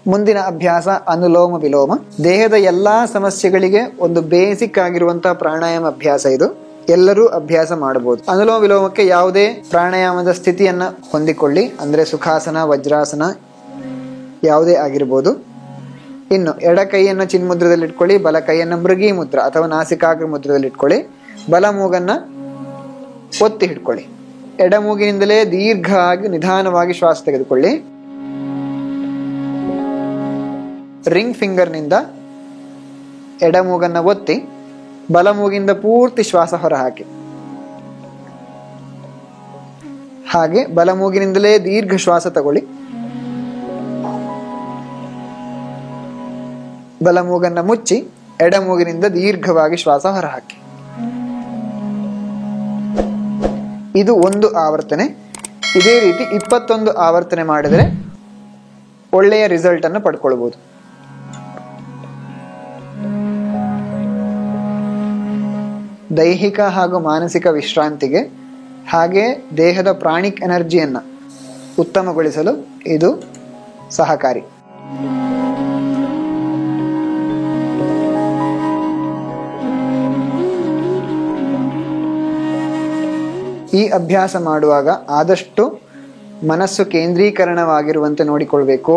ಮುಂದಿನ ಅಭ್ಯಾಸ ಅನುಲೋಮ ವಿಲೋಮ. ದೇಹದ ಎಲ್ಲಾ ಸಮಸ್ಯೆಗಳಿಗೆ ಒಂದು ಬೇಸಿಕ್ ಆಗಿರುವಂತಹ ಪ್ರಾಣಾಯಾಮ ಅಭ್ಯಾಸ ಇದು. ಎಲ್ಲರೂ ಅಭ್ಯಾಸ ಮಾಡಬಹುದು. ಅನುಲೋಮ ವಿಲೋಮಕ್ಕೆ ಯಾವುದೇ ಪ್ರಾಣಾಯಾಮದ ಸ್ಥಿತಿಯನ್ನ ಹೊಂದಿಕೊಳ್ಳಿ, ಅಂದ್ರೆ ಸುಖಾಸನ, ವಜ್ರಾಸನ ಯಾವುದೇ ಆಗಿರ್ಬೋದು. ಇನ್ನು ಎಡ ಕೈಯನ್ನ ಚಿನ್ಮುದ್ರದಲ್ಲಿ ಇಟ್ಕೊಳ್ಳಿ, ಬಲ ಕೈಯನ್ನ ಮೃಗಿ ಮುದ್ರ ಅಥವಾ ನಾಸಿಕಾಗ್ರ ಮುದ್ರದಲ್ಲಿ ಇಟ್ಕೊಳ್ಳಿ. ಬಲ ಮೂಗನ್ನ ಒತ್ತಿ ಹಿಡ್ಕೊಳ್ಳಿ. ಎಡ ಮೂಗಿನಿಂದಲೇ ದೀರ್ಘ ಆಗಿ ನಿಧಾನವಾಗಿ ಶ್ವಾಸ ತೆಗೆದುಕೊಳ್ಳಿ. ರಿಂಗ್ ಫಿಂಗರ್ ನಿಂದ ಎಡ ಮೂಗನ್ನ ಒತ್ತಿ ಬಲ ಮೂಗಿಂದ ಪೂರ್ತಿ ಶ್ವಾಸ ಹೊರ ಹಾಕಿ. ಹಾಗೆ ಬಲ ಮೂಗಿನಿಂದಲೇ ದೀರ್ಘ ಶ್ವಾಸ ತಗೊಳ್ಳಿ. ಬಲ ಮೂಗನ್ನ ಮುಚ್ಚಿ ಎಡ ಮೂಗಿನಿಂದ ದೀರ್ಘವಾಗಿ ಶ್ವಾಸ ಹೊರ ಹಾಕಿ. ಇದು ಒಂದು ಆವರ್ತನೆ. ಇದೇ ರೀತಿ 21 ಆವರ್ತನೆ ಮಾಡಿದರೆ ಒಳ್ಳೆಯ ರಿಸಲ್ಟ್ ಅನ್ನು ಪಡ್ಕೊಳ್ಬಹುದು. ದೈಹಿಕ ಹಾಗೂ ಮಾನಸಿಕ ವಿಶ್ರಾಂತಿಗೆ ಹಾಗೆ ದೇಹದ ಪ್ರಾಣಿಕ್ ಎನರ್ಜಿಯನ್ನ ಉತ್ತಮಗೊಳಿಸಲು ಇದು ಸಹಕಾರಿ. ಈ ಅಭ್ಯಾಸ ಮಾಡುವಾಗ ಆದಷ್ಟು ಮನಸ್ಸು ಕೇಂದ್ರೀಕರಣವಾಗಿರುವಂತೆ ನೋಡಿಕೊಳ್ಬೇಕು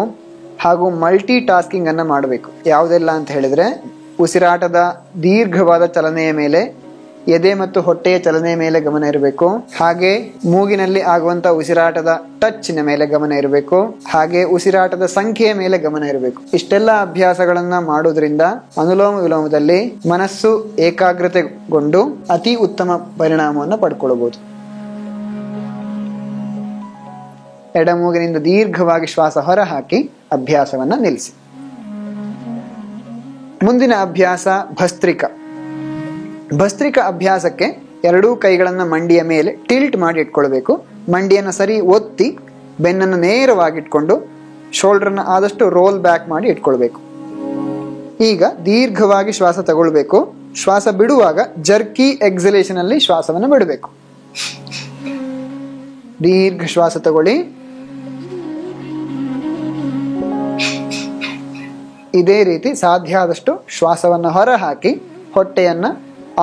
ಹಾಗೂ ಮಲ್ಟಿ ಟಾಸ್ಕಿಂಗ್ ಅನ್ನ ಮಾಡಬೇಕು. ಯಾವುದೆಲ್ಲ ಅಂತ ಹೇಳಿದ್ರೆ, ಉಸಿರಾಟದ ದೀರ್ಘವಾದ ಚಲನೆಯ ಮೇಲೆ, ಎದೆ ಮತ್ತು ಹೊಟ್ಟೆಯ ಚಲನೆಯ ಮೇಲೆ ಗಮನ ಇರಬೇಕು. ಹಾಗೆ ಮೂಗಿನಲ್ಲಿ ಆಗುವಂತ ಉಸಿರಾಟದ ಟಚ್ನ ಮೇಲೆ ಗಮನ ಇರಬೇಕು. ಹಾಗೆ ಉಸಿರಾಟದ ಸಂಖ್ಯೆಯ ಮೇಲೆ ಗಮನ ಇರಬೇಕು. ಇಷ್ಟೆಲ್ಲ ಅಭ್ಯಾಸಗಳನ್ನ ಮಾಡೋದ್ರಿಂದ ಅನುಲೋಮ ವಿಲೋಮದಲ್ಲಿ ಮನಸ್ಸು ಏಕಾಗ್ರತೆಗೊಂಡು ಅತಿ ಉತ್ತಮ ಪರಿಣಾಮವನ್ನು ಪಡ್ಕೊಳ್ಬಹುದು. ಎಡ ಮೂಗಿನಿಂದ ದೀರ್ಘವಾಗಿ ಶ್ವಾಸ ಹೊರ ಹಾಕಿ ಅಭ್ಯಾಸವನ್ನ ನಿಲ್ಲಿಸಿ. ಮುಂದಿನ ಅಭ್ಯಾಸ ಭಸ್ತ್ರಿಕಾ. ಭಸ್ತ್ರಿಕಾ ಅಭ್ಯಾಸಕ್ಕೆ ಎರಡೂ ಕೈಗಳನ್ನ ಮಂಡಿಯ ಮೇಲೆ ಟಿಲ್ಟ್ ಮಾಡಿ ಇಟ್ಕೊಳ್ಬೇಕು. ಮಂಡಿಯನ್ನು ಸರಿ ಒತ್ತಿ ಬೆನ್ನನ್ನು ನೇರವಾಗಿಟ್ಕೊಂಡು ಶೋಲ್ಡರ್ನ ಆದಷ್ಟು ರೋಲ್ ಬ್ಯಾಕ್ ಮಾಡಿ ಇಟ್ಕೊಳ್ಬೇಕು. ಈಗ ದೀರ್ಘವಾಗಿ ಶ್ವಾಸ ತಗೊಳ್ಬೇಕು. ಶ್ವಾಸ ಬಿಡುವಾಗ ಜರ್ಕಿ ಎಕ್ಸಲೇಷನ್ ಅಲ್ಲಿ ಶ್ವಾಸವನ್ನು ಬಿಡಬೇಕು. ದೀರ್ಘ ಶ್ವಾಸ ತಗೊಳ್ಳಿ. ಇದೇ ರೀತಿ ಸಾಧ್ಯ ಆದಷ್ಟು ಶ್ವಾಸವನ್ನು ಹೊರ ಹಾಕಿ ಹೊಟ್ಟೆಯನ್ನ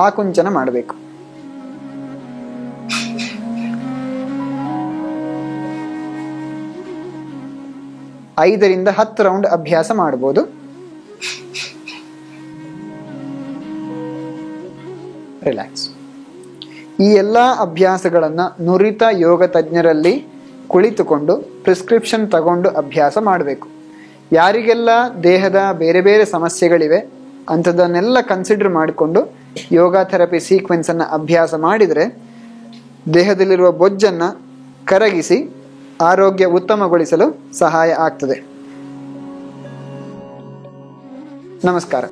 ಆಕುಂಚನ ಮಾಡಬೇಕು. 5 ರಿಂದ 10 ರೌಂಡ್ ಅಭ್ಯಾಸ ಮಾಡಬಹುದು. ರಿಲ್ಯಾಕ್ಸ್. ಈ ಎಲ್ಲಾ ಅಭ್ಯಾಸಗಳನ್ನ ನುರಿತ ಯೋಗ ತಜ್ಞರಲ್ಲಿ ಕುಳಿತುಕೊಂಡು ಪ್ರಿಸ್ಕ್ರಿಪ್ಷನ್ ತಗೊಂಡು ಅಭ್ಯಾಸ ಮಾಡಬೇಕು. ಯಾರಿಗೆಲ್ಲ ದೇಹದ ಬೇರೆ ಬೇರೆ ಸಮಸ್ಯೆಗಳಿವೆ ಅಂಥದ್ದನ್ನೆಲ್ಲ ಕನ್ಸಿಡರ್ ಮಾಡಿಕೊಂಡು ಯೋಗ ಥೆರಪಿ ಸೀಕ್ವೆನ್ಸ್ ಅನ್ನ ಅಭ್ಯಾಸ ಮಾಡಿದರೆ ದೇಹದಲ್ಲಿರುವ ಬೊಜ್ಜನ್ನ ಕರಗಿಸಿ ಆರೋಗ್ಯ ಉತ್ತಮಗೊಳಿಸಲು ಸಹಾಯ ಆಗ್ತದೆ. ನಮಸ್ಕಾರ.